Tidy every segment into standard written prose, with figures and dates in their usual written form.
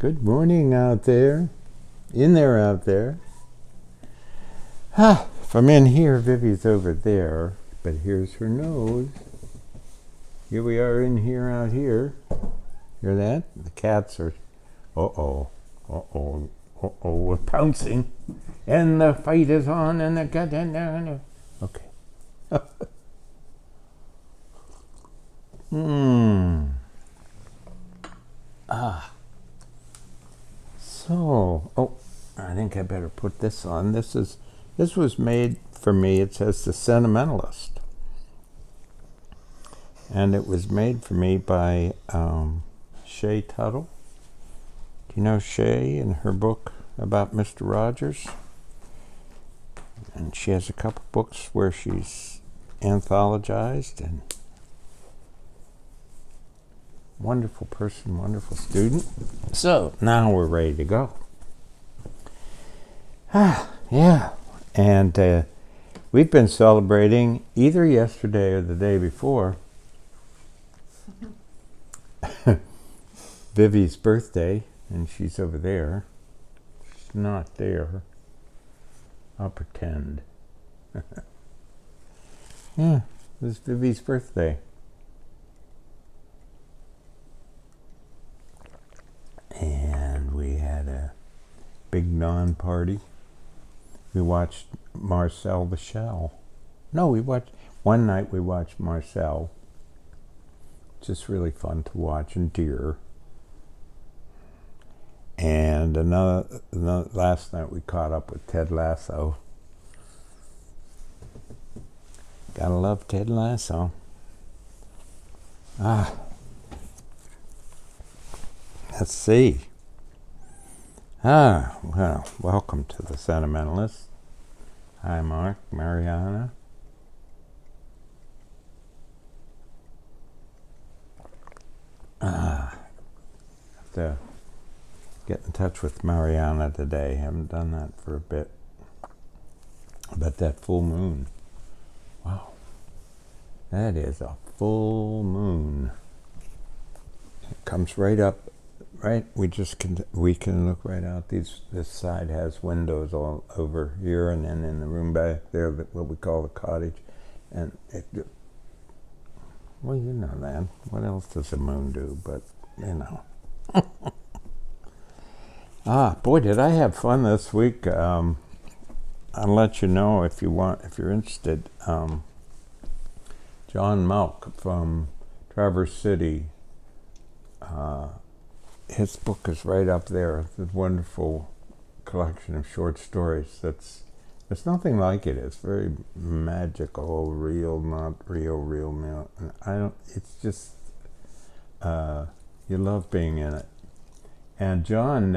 Good morning out there. In there out there. If I'm in here, Vivi's over there, but here's her nose. Here we are in here out here. Hear that? The cats are, we're pouncing. And the fight is on and the cat, okay. So, I think I better put this on. This was made for me. It says The Sentimentalist. And it was made for me by Shay Tuttle. Do you know Shay and her book about Mr. Rogers? And she has a couple books where she's anthologized, and wonderful person, wonderful student. So now we're ready to go. Yeah. And we've been celebrating either yesterday or the day before Vivi's birthday, and she's over there. She's not there. I'll pretend. Yeah, it was Vivi's birthday. And we had a big non-party. We watched Marcel the Shell. No, one night we watched Marcel. Just really fun to watch, and dear. And another last night we caught up with Ted Lasso. Gotta love Ted Lasso. Let's see. Well, welcome to The Sentimentalist. Hi, Mark, Mariana. Have to get in touch with Mariana today. Haven't done that for a bit. But that full moon. Wow. That is a full moon. It comes right up. Right, we can look right out. This side has windows all over here, and then in the room back there, what we call the cottage, and well, you know that. What else does the moon do? But you know. Boy, did I have fun this week. I'll let you know if you're interested. John Malk from Traverse City. His book is right up there. It's a wonderful collection of short stories. There's nothing like it. It's very magical, real, not real. It's just, you love being in it. And John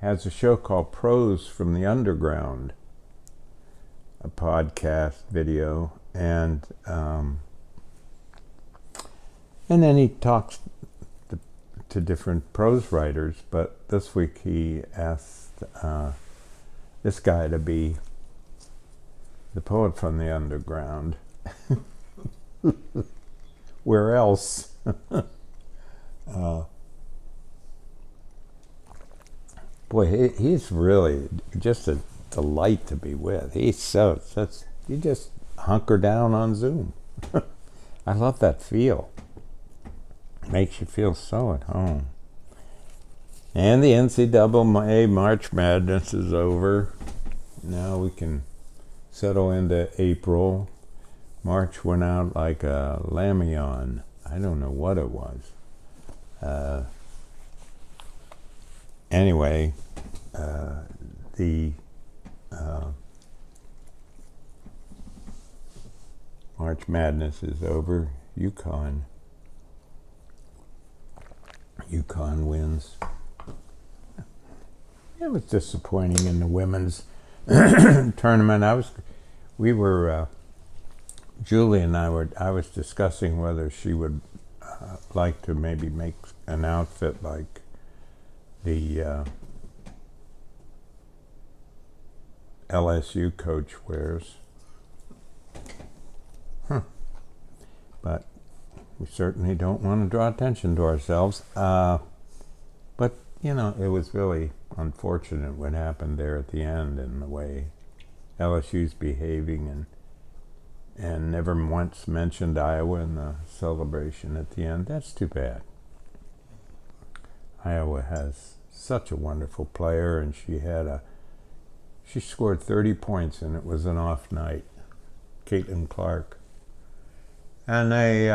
has a show called Prose from the Underground, a podcast video, and then he talks to different prose writers, but this week he asked this guy to be the poet from the underground. Where else? Boy, he's really just a delight to be with. You just hunker down on Zoom. I love that feel. Makes you feel so at home. And the NCAA March Madness is over. Now we can settle into April. March went out like a lamion. I don't know what it was. Anyway, the March Madness is over. UConn wins. It was disappointing in the women's tournament. Julie and I was discussing whether she would like to maybe make an outfit like the LSU coach wears. But we certainly don't want to draw attention to ourselves. But it was really unfortunate what happened there at the end and the way LSU's behaving, and never once mentioned Iowa in the celebration at the end. That's too bad. Iowa has such a wonderful player, and she scored 30 points, and it was an off night. Caitlin Clark. And they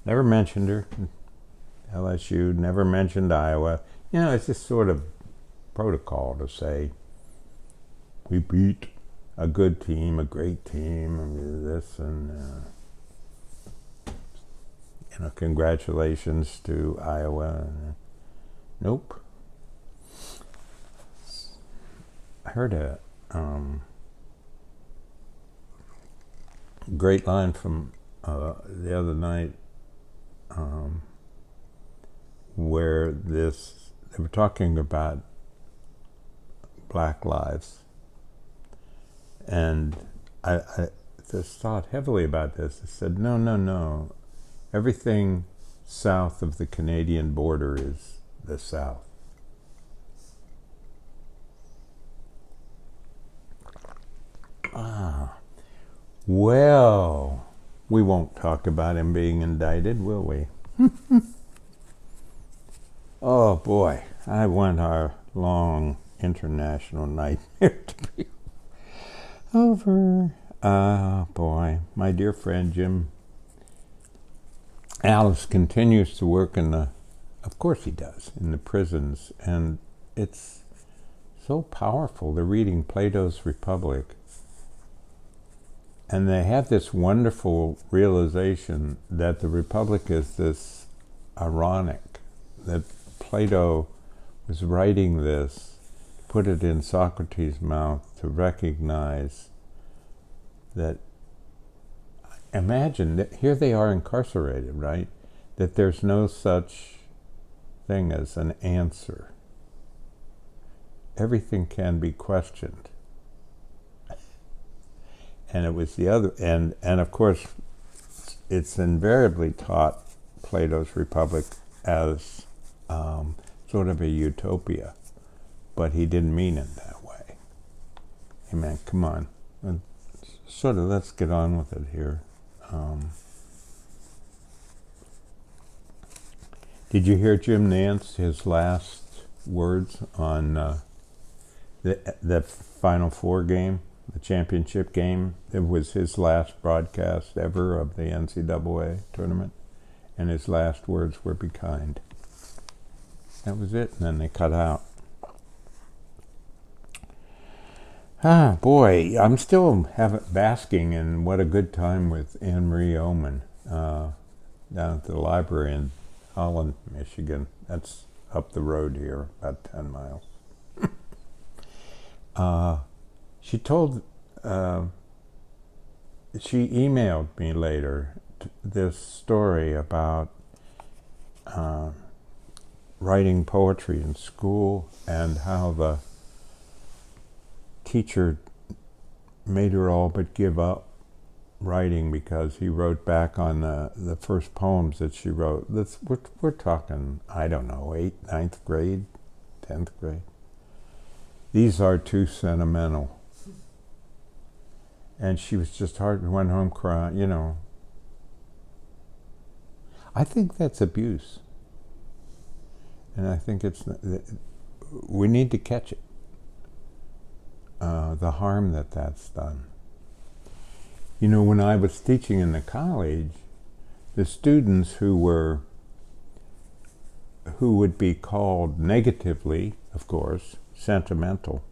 never mentioned her. LSU never mentioned Iowa. It's just sort of protocol to say, we beat a good team, a great team, and this, and congratulations to Iowa. Nope. I heard a great line from the other night, where they were talking about Black lives, and I just thought heavily about this. I said, no, everything south of the Canadian border is the South. Well, we won't talk about him being indicted, will we? Oh boy, I want our long international nightmare to be over. Boy, my dear friend Jim Alice continues to work of course he does, in the prisons, and it's so powerful. They're reading Plato's Republic, and they have this wonderful realization that the Republic is this ironic, that Plato was writing this, put it in Socrates' mouth to recognize that, imagine that here they are incarcerated, right? That there's no such thing as an answer. Everything can be questioned. And it was the other, and of course, it's invariably taught Plato's Republic as sort of a utopia, but he didn't mean it that way. He meant, come on, let's get on with it here. Did you hear Jim Nance, his last words on the Final Four game, the championship game? It was his last broadcast ever of the NCAA tournament, and his last words were, "Be kind." That was it, and then they cut out. Boy, I'm still basking in what a good time with Anne Marie Oman down at the library in Holland, Michigan. That's up the road here, about 10 miles. She emailed me later this story about writing poetry in school, and how the teacher made her all but give up writing because he wrote back on the first poems that she wrote. We're talking, I don't know, 8th, 9th grade, 10th grade. These are too sentimental. And she was just went home crying, I think that's abuse. And I think we need to catch it. The harm that's done. When I was teaching in the college, the students who would be called negatively, of course, sentimental,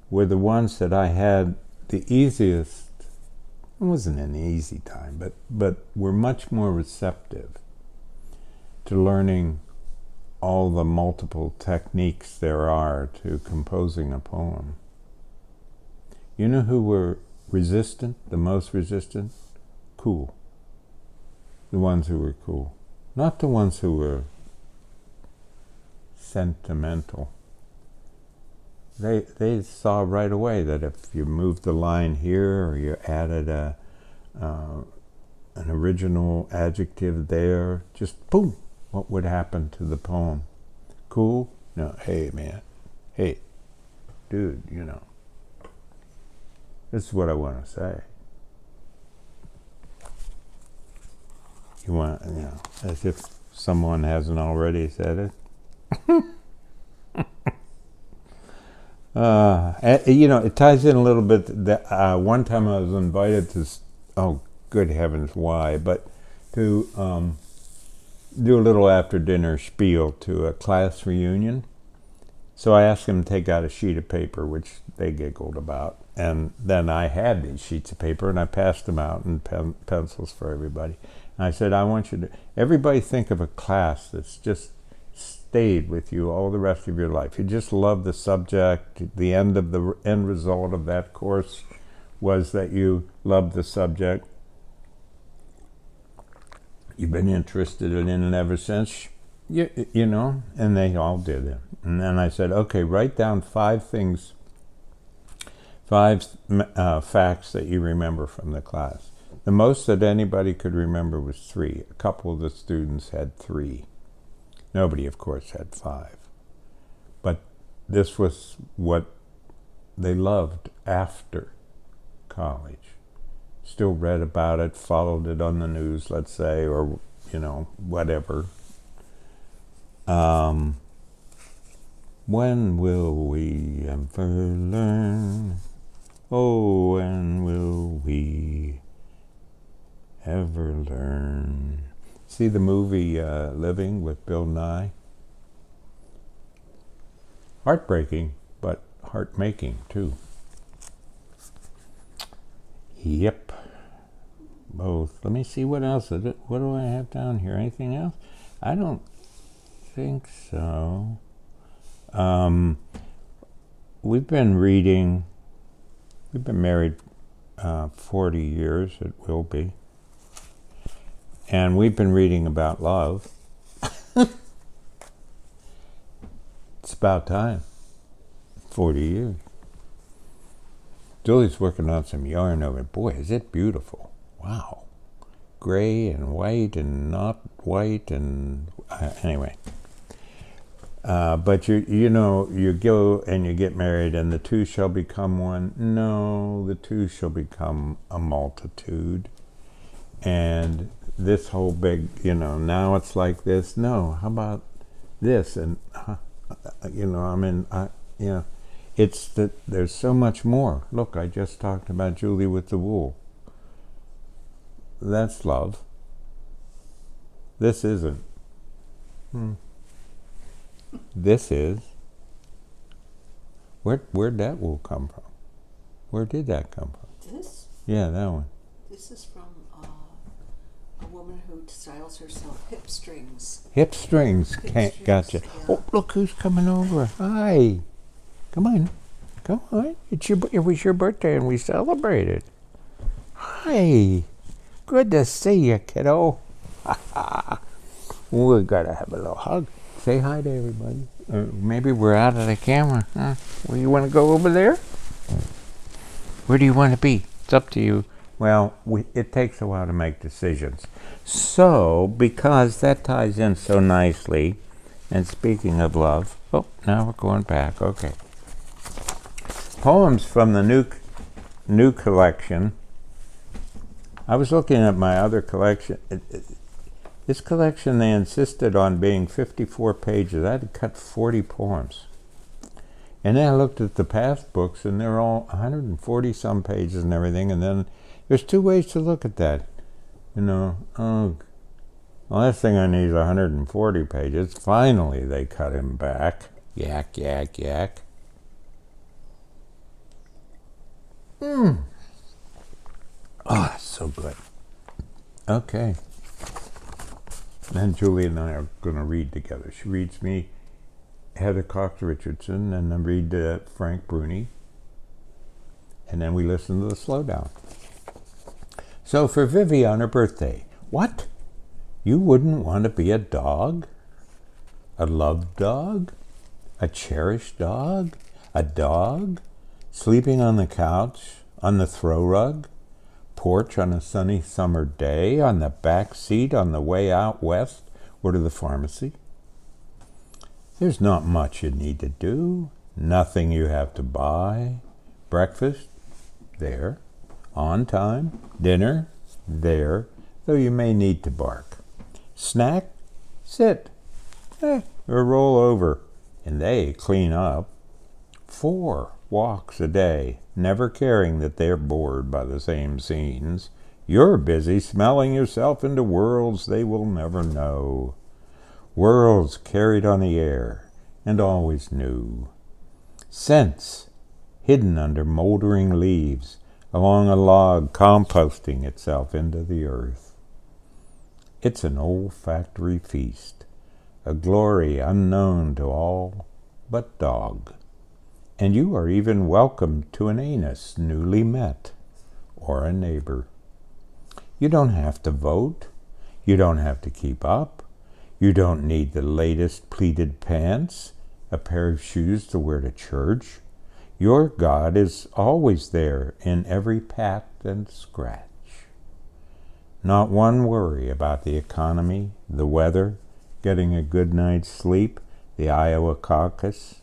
were the ones that I had the easiest. It wasn't an easy time, but were much more receptive to learning all the multiple techniques there are to composing a poem. You know who were resistant, the most resistant? Cool. The ones who were cool. Not the ones who were sentimental. They saw right away that if you moved the line here, or you added an original adjective there, just boom, what would happen to the poem? cool? No, hey, man. Hey, dude, you know, this is what I want to say. You want, you know, as if someone hasn't already said it. You know, it ties in a little bit. That one time I was invited to, oh, good heavens, why? But to do a little after dinner spiel to a class reunion. So I asked them to take out a sheet of paper, which they giggled about. And then I had these sheets of paper, and I passed them out in pencils for everybody. And I said, I want you to, everybody think of a class that's just stayed with you all the rest of your life. You just love the subject. The end result of that course was that you loved the subject. You've been interested in it ever since, you know, and they all did it. And then I said, okay, write down 5 things, 5 facts that you remember from the class. The most that anybody could remember was 3. A couple of the students had 3. Nobody, of course, had 5. But this was what they loved after college. Still read about it, followed it on the news, let's say, or, you know, whatever. When will we ever learn? Oh, when will we ever learn? See the movie Living with Bill Nye? Heartbreaking, but heart-making, too. Yep. Both. Let me see what else is it. What do I have down here? Anything else? I don't think so. We've been reading. We've been married 40 years. It will be. And we've been reading about love. It's about time. 40 years. Julie's working on some yarn over it. Boy, is it beautiful. Wow. Gray and white and not white and... anyway. But you know, you go and you get married and the two shall become one. No, the two shall become a multitude. And this whole big, you know, now it's like this. No, how about this? And, you know, I mean, you know, it's that there's so much more. Look, I just talked about Julie with the wool. That's love. This isn't. This is. Where'd that wool come from? Where did that come from? This? Yeah, that one. This is from a woman who styles herself Hip Strings. Hip strings. Strings, Gotcha. yeah. Oh, look who's coming over. Hi. Come on. Come on. It was your birthday and we celebrated. Hi. Good to see you, kiddo. We gotta have a little hug. Say hi to everybody. Maybe we're out of the camera. Huh? Well, you want to go over there? Where do you want to be? It's up to you. Well, it takes a while to make decisions. So, because that ties in so nicely, and speaking of love, oh, now we're going back. Okay. Poems from the new collection. I was looking at my other collection. This collection, they insisted on being 54 pages. I had to cut 40 poems. And then I looked at the past books, and they're all 140 some pages and everything. And then there's 2 ways to look at that. You know, the last thing I need is 140 pages. Finally, they cut him back. Yak, yak, yak. Oh, that's so good. Okay. Then Julie and I are going to read together. She reads me Heather Cox Richardson, and then read Frank Bruni. And then we listen to the slowdown. So for Vivi on her birthday, what? You wouldn't want to be a dog? A loved dog? A cherished dog? A dog? Sleeping on the couch? On the throw rug? Porch on a sunny summer day? On the back seat on the way out west or to the pharmacy? There's not much you need to do, nothing you have to buy. Breakfast, there. On time. Dinner, there, though you may need to bark. Snack, sit, or roll over, and they clean up. 4 walks a day, never caring that they're bored by the same scenes. You're busy smelling yourself into worlds they will never know. Worlds carried on the air, and always new. Scents, hidden under moldering leaves, along a log composting itself into the earth. It's an olfactory feast, a glory unknown to all but dog. And you are even welcome to an anus newly met, or a neighbor. You don't have to vote. You don't have to keep up. You don't need the latest pleated pants, a pair of shoes to wear to church. Your God is always there in every pat and scratch. Not one worry about the economy, the weather, getting a good night's sleep, the Iowa caucus.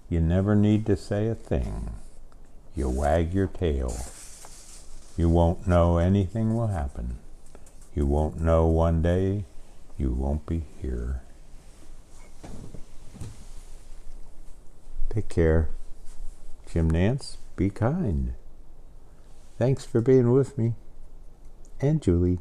You never need to say a thing. You wag your tail. You won't know anything will happen. You won't know one day you won't be here. Take care. Jim Nance, be kind. Thanks for being with me. And Julie.